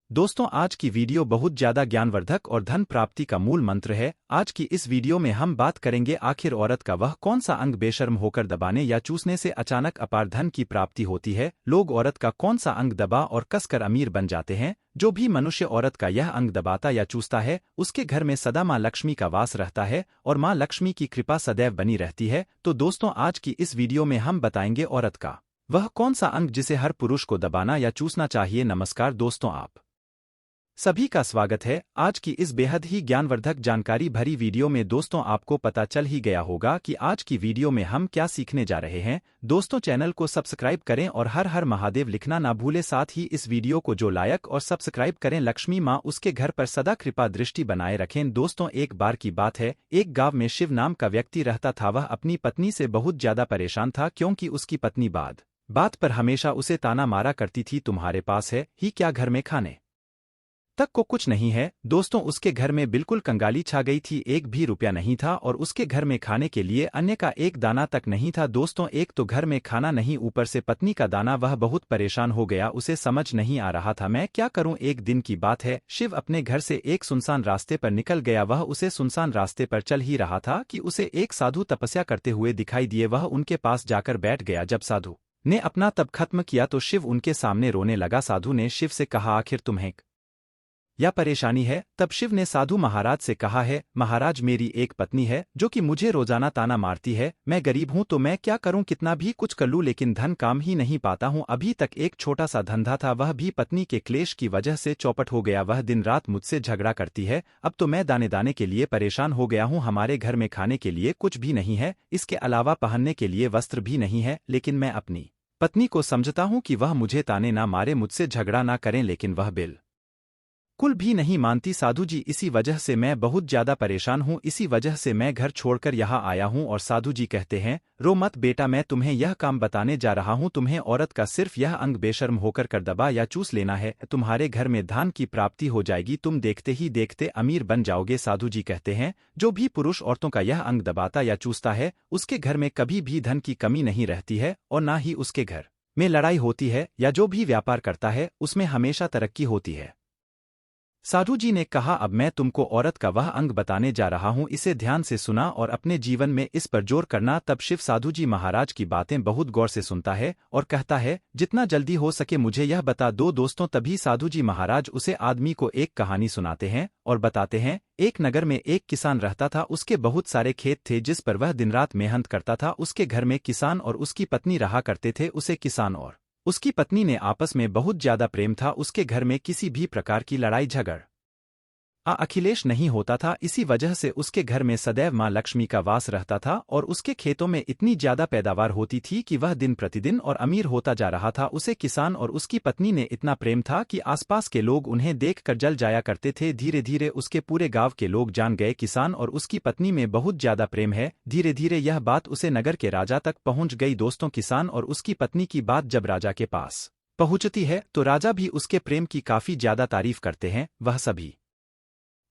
दोस्तों, आज की वीडियो बहुत ज्यादा ज्ञानवर्धक और धन प्राप्ति का मूल मंत्र है। आज की इस वीडियो में हम बात करेंगे आखिर औरत का वह कौन सा अंग बेशर्म होकर दबाने या चूसने से अचानक अपार धन की प्राप्ति होती है। लोग औरत का कौन सा अंग दबा और कसकर अमीर बन जाते हैं। जो भी मनुष्य औरत का यह अंग दबाता या चूसता है, उसके घर में सदा माँ लक्ष्मी का वास रहता है और माँ लक्ष्मी की कृपा सदैव बनी रहती है। तो दोस्तों, आज की इस वीडियो में हम बताएंगे औरत का वह कौन सा अंग जिसे हर पुरुष को दबाना या चूसना चाहिए। नमस्कार दोस्तों, आप सभी का स्वागत है आज की इस बेहद ही ज्ञानवर्धक जानकारी भरी वीडियो में। दोस्तों, आपको पता चल ही गया होगा कि आज की वीडियो में हम क्या सीखने जा रहे हैं। दोस्तों, चैनल को सब्सक्राइब करें और हर हर महादेव लिखना ना भूलें। साथ ही इस वीडियो को जो लाइक और सब्सक्राइब करें, लक्ष्मी माँ उसके घर पर सदा कृपा दृष्टि बनाए रखें। दोस्तों, एक बार की बात है, एक गाँव में शिव नाम का व्यक्ति रहता था। वह अपनी पत्नी से बहुत ज्यादा परेशान था, क्योंकि उसकी पत्नी बात पर हमेशा उसे ताना मारा करती थी, तुम्हारे पास है ही क्या घर में खाने तक को कुछ नहीं है। दोस्तों, उसके घर में बिल्कुल कंगाली छा गई थी। एक भी रुपया नहीं था और उसके घर में खाने के लिए अन्य का एक दाना तक नहीं था। दोस्तों, एक तो घर में खाना नहीं, ऊपर से पत्नी का दाना। वह बहुत परेशान हो गया, उसे समझ नहीं आ रहा था मैं क्या करूं। एक दिन की बात है, शिव अपने घर से एक सुनसान रास्ते पर निकल गया। वह उसे सुनसान रास्ते पर चल ही रहा था कि उसे एक साधु तपस्या करते हुए दिखाई दिए। वह उनके पास जाकर बैठ गया। जब साधु ने अपना तप खत्म किया तो शिव उनके सामने रोने लगा। साधु ने शिव से कहा, आखिर तुम्हें या परेशानी है। तब शिव ने साधु महाराज से कहा है, महाराज, मेरी एक पत्नी है जो कि मुझे रोजाना ताना मारती है। मैं गरीब हूं तो मैं क्या करूं, कितना भी कुछ कर लूं लेकिन धन काम ही नहीं पाता हूं। अभी तक एक छोटा सा धंधा था, वह भी पत्नी के क्लेश की वजह से चौपट हो गया। वह दिन रात मुझसे झगड़ा करती है। अब तो मैं दाने दाने के लिए परेशान हो गया हूं। हमारे घर में खाने के लिए कुछ भी नहीं है, इसके अलावा पहनने के लिए वस्त्र भी नहीं है। लेकिन मैं अपनी पत्नी को समझता हूं कि वह मुझे ताने ना मारे, मुझसे झगड़ा ना करें, लेकिन वह कुल भी नहीं मानती। साधु जी, इसी वजह से मैं बहुत ज्यादा परेशान हूँ, इसी वजह से मैं घर छोड़कर यहाँ आया हूँ। और साधु जी कहते हैं, रो मत बेटा, मैं तुम्हें यह काम बताने जा रहा हूँ। तुम्हें औरत का सिर्फ यह अंग बेशर्म होकर कर दबा या चूस लेना है, तुम्हारे घर में धन की प्राप्ति हो जाएगी, तुम देखते ही देखते अमीर बन जाओगे। साधु जी कहते हैं, जो भी पुरुष औरतों का यह अंग दबाता या चूसता है, उसके घर में कभी भी धन की कमी नहीं रहती है और ना ही उसके घर में लड़ाई होती है, या जो भी व्यापार करता है उसमें हमेशा तरक्की होती है। साधु जी ने कहा, अब मैं तुमको औरत का वह अंग बताने जा रहा हूँ, इसे ध्यान से सुना और अपने जीवन में इस पर जोर करना। तब शिव साधु जी महाराज की बातें बहुत गौर से सुनता है और कहता है, जितना जल्दी हो सके मुझे यह बता दो। दोस्तों, तभी साधु जी महाराज उसे आदमी को एक कहानी सुनाते हैं और बताते हैं, एक नगर में एक किसान रहता था। उसके बहुत सारे खेत थे जिस पर वह दिन रात मेहनत करता था। उसके घर में किसान और उसकी पत्नी रहा करते थे। उसे किसान और उसकी पत्नी ने आपस में बहुत ज्यादा प्रेम था। उसके घर में किसी भी प्रकार की लड़ाई झगड़ अखिलेश नहीं होता था। इसी वजह से उसके घर में सदैव माँ लक्ष्मी का वास रहता था और उसके खेतों में इतनी ज्यादा पैदावार होती थी कि वह दिन प्रतिदिन और अमीर होता जा रहा था। उसे किसान और उसकी पत्नी ने इतना प्रेम था कि आसपास के लोग उन्हें देखकर जल जाया करते थे। धीरे धीरे उसके पूरे गांव के लोग जान गए, किसान और उसकी पत्नी में बहुत ज्यादा प्रेम है। धीरे धीरे यह बात उसे नगर के राजा तक पहुंच गई। दोस्तों, किसान और उसकी पत्नी की बात जब राजा के पास पहुंचती है तो राजा भी उसके प्रेम की काफी ज्यादा तारीफ करते हैं। वह सभी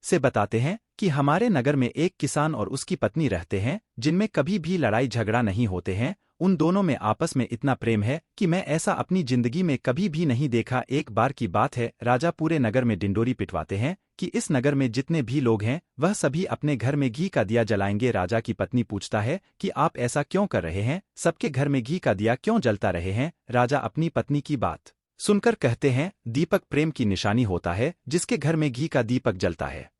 से बताते हैं कि हमारे नगर में एक किसान और उसकी पत्नी रहते हैं, जिनमें कभी भी लड़ाई झगड़ा नहीं होते हैं। उन दोनों में आपस में इतना प्रेम है कि मैं ऐसा अपनी जिंदगी में कभी भी नहीं देखा। एक बार की बात है, राजा पूरे नगर में डिंडोरी पिटवाते हैं कि इस नगर में जितने भी लोग हैं वह सभी अपने घर में घी का दिया जलाएंगे। राजा की पत्नी पूछता है कि आप ऐसा क्यों कर रहे हैं, सबके घर में घी का दिया क्यों जलता रहे हैं। राजा अपनी पत्नी की बात सुनकर कहते हैं, दीपक प्रेम की निशानी होता है, जिसके घर में घी का दीपक जलता है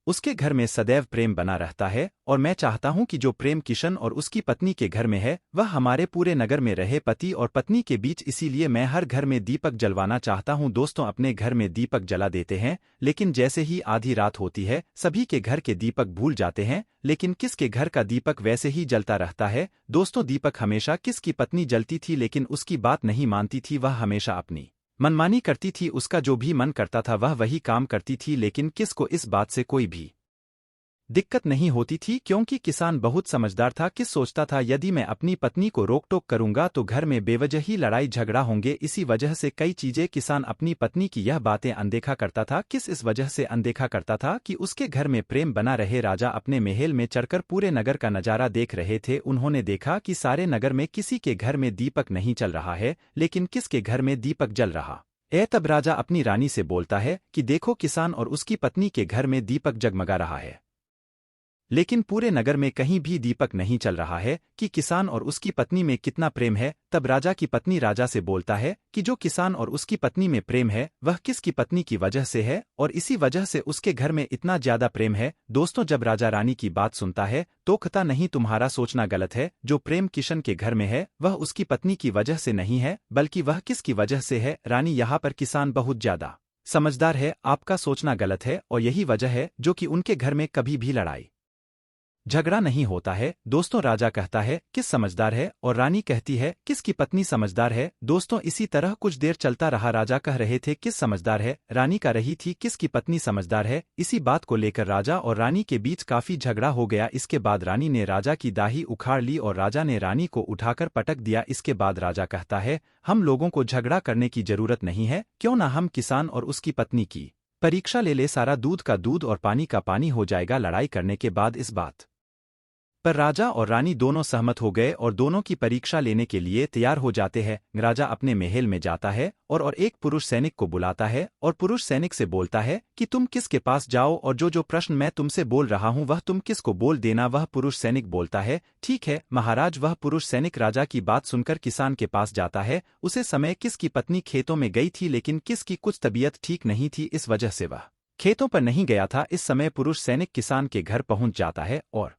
उसके घर में सदैव प्रेम बना रहता है। और मैं चाहता हूं कि जो प्रेम किशन और उसकी पत्नी के घर में है वह हमारे पूरे नगर में रहे, पति और पत्नी के बीच। इसीलिए मैं हर घर में दीपक जलवाना चाहता हूं। दोस्तों, अपने घर में दीपक जला देते हैं, लेकिन जैसे ही आधी रात होती है सभी के घर के दीपक भूल जाते हैं, लेकिन किसके घर का दीपक वैसे ही जलता रहता है। दोस्तों, दीपक हमेशा किसकी पत्नी जलती थी, लेकिन उसकी बात नहीं मानती थी। वह हमेशा अपनी मनमानी करती थी, उसका जो भी मन करता था वह वही काम करती थी, लेकिन किसको इस बात से कोई भी दिक्कत नहीं होती थी, क्योंकि किसान बहुत समझदार था। किस सोचता था, यदि मैं अपनी पत्नी को रोक टोक करूंगा तो घर में बेवजह ही लड़ाई झगड़ा होंगे। इसी वजह से कई चीजें किसान अपनी पत्नी की यह बातें अनदेखा करता था। किस इस वजह से अनदेखा करता था कि उसके घर में प्रेम बना रहे। राजा अपने महल में चढ़कर पूरे नगर का नजारा देख रहे थे। उन्होंने देखा कि सारे नगर में किसी के घर में दीपक नहीं चल रहा है, लेकिन किसके घर में दीपक जल रहा तब राजा अपनी रानी से बोलता है कि देखो किसान और उसकी पत्नी के घर में दीपक जगमगा रहा है, लेकिन पूरे नगर में कहीं भी दीपक नहीं चल रहा है कि किसान और उसकी पत्नी में कितना प्रेम है। तब राजा की पत्नी राजा से बोलता है कि जो किसान और उसकी पत्नी में प्रेम है वह किसकी पत्नी की वजह से है और इसी वजह से उसके घर में इतना ज्यादा प्रेम है। दोस्तों, जब राजा रानी की बात सुनता है तो कहता नहीं, तुम्हारा सोचना गलत है। जो प्रेम किशन के घर में है वह उसकी पत्नी की वजह से नहीं है, बल्कि वह किसकी वजह से है। रानी, यहाँ पर किसान बहुत ज्यादा समझदार है, आपका सोचना गलत है और यही वजह है जो कि उनके घर में कभी भी लड़ाई झगड़ा नहीं होता है। दोस्तों, राजा कहता है किस समझदार है और रानी कहती है किसकी पत्नी समझदार है। दोस्तों, इसी तरह कुछ देर चलता रहा। राजा कह रहे थे किस समझदार है, रानी कह रही थी किसकी पत्नी समझदार है। इसी बात को लेकर राजा और रानी के बीच काफी झगड़ा हो गया। इसके बाद रानी ने राजा की दाढ़ी उखाड़ ली और राजा ने रानी को उठाकर पटक दिया। इसके बाद राजा कहता है हम लोगों को झगड़ा करने की जरूरत नहीं है, क्यों ना हम किसान और उसकी पत्नी की परीक्षा ले ले। सारा दूध का दूध और पानी का पानी हो जाएगा। लड़ाई करने के बाद इस बात पर राजा और रानी दोनों सहमत हो गए और दोनों की परीक्षा लेने के लिए तैयार हो जाते हैं। राजा अपने महल में जाता है और एक पुरुष सैनिक को बुलाता है और पुरुष सैनिक से बोलता है कि तुम किसके पास जाओ और जो प्रश्न मैं तुमसे बोल रहा हूं वह तुम किसको बोल देना। वह पुरुष सैनिक बोलता है ठीक है महाराज। वह पुरुष सैनिक राजा की बात सुनकर किसान के पास जाता है। उसे समय किसकी पत्नी खेतों में गई थी, लेकिन किसकी कुछ तबीयत ठीक नहीं थी, इस वजह से वह खेतों पर नहीं गया था। इस समय पुरुष सैनिक किसान के घर पहुंच जाता है और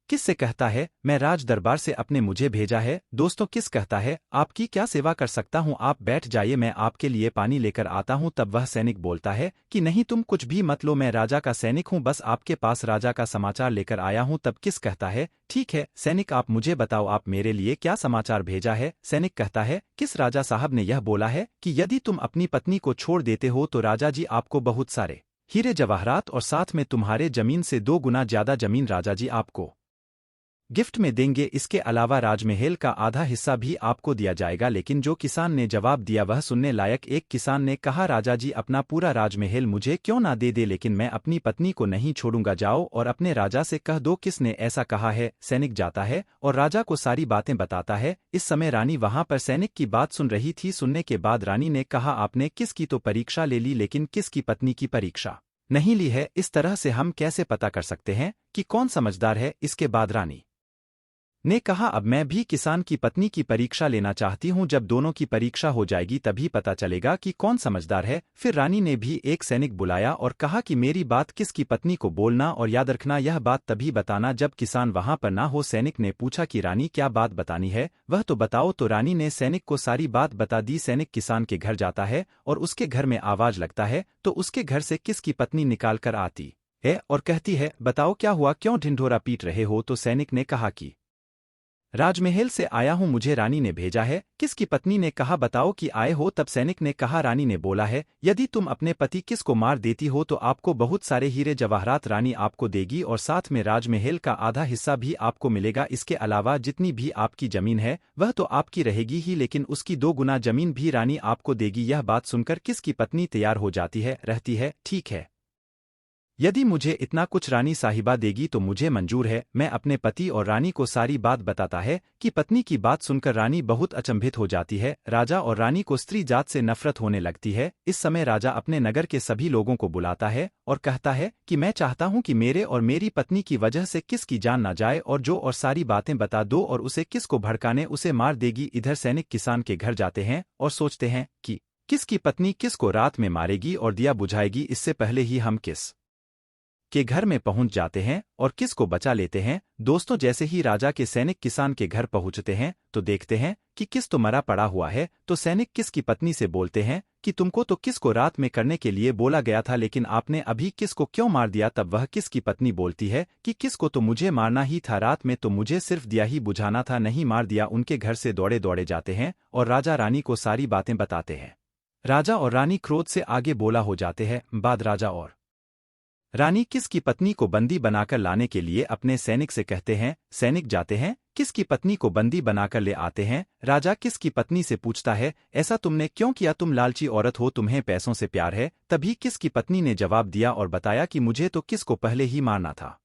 किस से कहता है मैं राज दरबार से अपने मुझे भेजा है। दोस्तों, किस कहता है आपकी क्या सेवा कर सकता हूं, आप बैठ जाइए, मैं आपके लिए पानी लेकर आता हूं। तब वह सैनिक बोलता है कि नहीं, तुम कुछ भी मत लो, मैं राजा का सैनिक हूं, बस आपके पास राजा का समाचार लेकर आया हूं। तब किस कहता है ठीक है सैनिक, आप मुझे बताओ आप मेरे लिए क्या समाचार भेजा है। सैनिक कहता है किस राजा साहब ने यह बोला है कि यदि तुम अपनी पत्नी को छोड़ देते हो तो राजा जी आपको बहुत सारे हीरे जवाहरात और साथ में तुम्हारे जमीन से 2 गुना ज्यादा जमीन राजा जी आपको गिफ्ट में देंगे। इसके अलावा राजमहल का आधा हिस्सा भी आपको दिया जाएगा। लेकिन जो किसान ने जवाब दिया वह सुनने लायक। एक किसान ने कहा राजा जी अपना पूरा राजमहल मुझे क्यों ना दे दे, लेकिन मैं अपनी पत्नी को नहीं छोड़ूंगा, जाओ और अपने राजा से कह दो किसने ऐसा कहा है। सैनिक जाता है और राजा को सारी बातें बताता है। इस समय रानी वहां पर सैनिक की बात सुन रही थी। सुनने के बाद रानी ने कहा आपने किसकी तो परीक्षा ले ली, लेकिन किसकी पत्नी की परीक्षा नहीं ली है। इस तरह से हम कैसे पता कर सकते हैं कि कौन समझदार है। इसके बाद रानी ने कहा अब मैं भी किसान की पत्नी की परीक्षा लेना चाहती हूं, जब दोनों की परीक्षा हो जाएगी तभी पता चलेगा कि कौन समझदार है। फिर रानी ने भी एक सैनिक बुलाया और कहा कि मेरी बात किसकी पत्नी को बोलना और याद रखना, यह बात तभी बताना जब किसान वहां पर ना हो। सैनिक ने पूछा कि रानी क्या बात बतानी है, वह तो बताओ। तो रानी ने सैनिक को सारी बात बता दी। सैनिक किसान के घर जाता है और उसके घर में आवाज लगता है तो उसके घर से किसकी पत्नी निकाल कर आती है और कहती है बताओ क्या हुआ, क्यों ढिंढोरा पीट रहे हो। तो सैनिक ने कहा कि राजमहल से आया हूं, मुझे रानी ने भेजा है। किसकी पत्नी ने कहा बताओ कि आए हो। तब सैनिक ने कहा रानी ने बोला है यदि तुम अपने पति किस को मार देती हो तो आपको बहुत सारे हीरे जवाहरात रानी आपको देगी और साथ में राजमहल का आधा हिस्सा भी आपको मिलेगा। इसके अलावा जितनी भी आपकी जमीन है वह तो आपकी रहेगी ही, लेकिन उसकी 2 गुना जमीन भी रानी आपको देगी। यह बात सुनकर किसकी पत्नी तैयार हो जाती है, रहती है ठीक है यदि मुझे इतना कुछ रानी साहिबा देगी तो मुझे मंजूर है। मैं अपने पति और रानी को सारी बात बताता है कि पत्नी की बात सुनकर रानी बहुत अचंभित हो जाती है। राजा और रानी को स्त्री जात से नफरत होने लगती है। इस समय राजा अपने नगर के सभी लोगों को बुलाता है और कहता है कि मैं चाहता हूं कि मेरे और मेरी पत्नी की वजह से किसकी जान ना जाए और जो और सारी बातें बता दो और उसे किसको भड़काने उसे मार देगी। इधर सैनिक किसान के घर जाते हैं और सोचते हैं कि किसकी पत्नी किसको रात में मारेगी और दिया बुझाएगी। इससे पहले ही हम किस के घर में पहुंच जाते हैं और किस को बचा लेते हैं। दोस्तों, जैसे ही राजा के सैनिक किसान के घर पहुंचते हैं तो देखते हैं कि किस तो मरा पड़ा हुआ है। तो सैनिक किस की पत्नी से बोलते हैं कि तुमको तो किस को रात में करने के लिए बोला गया था, लेकिन आपने अभी किस को क्यों मार दिया। तब वह किस की पत्नी बोलती है कि किस को तो मुझे मारना ही था, रात में तो मुझे सिर्फ दिया ही बुझाना था, नहीं मार दिया। उनके घर से दौड़े दौड़े जाते हैं और राजा रानी को सारी बातें बताते हैं। राजा और रानी क्रोध से आगे बोला हो जाते हैं। बाद राजा और रानी किस की पत्नी को बंदी बनाकर लाने के लिए अपने सैनिक से कहते हैं। सैनिक जाते हैं, किस की पत्नी को बंदी बनाकर ले आते हैं। राजा किस की पत्नी से पूछता है ऐसा तुमने क्यों किया, तुम लालची औरत हो, तुम्हें पैसों से प्यार है। तभी किस की पत्नी ने जवाब दिया और बताया कि मुझे तो किस को पहले ही मारना था।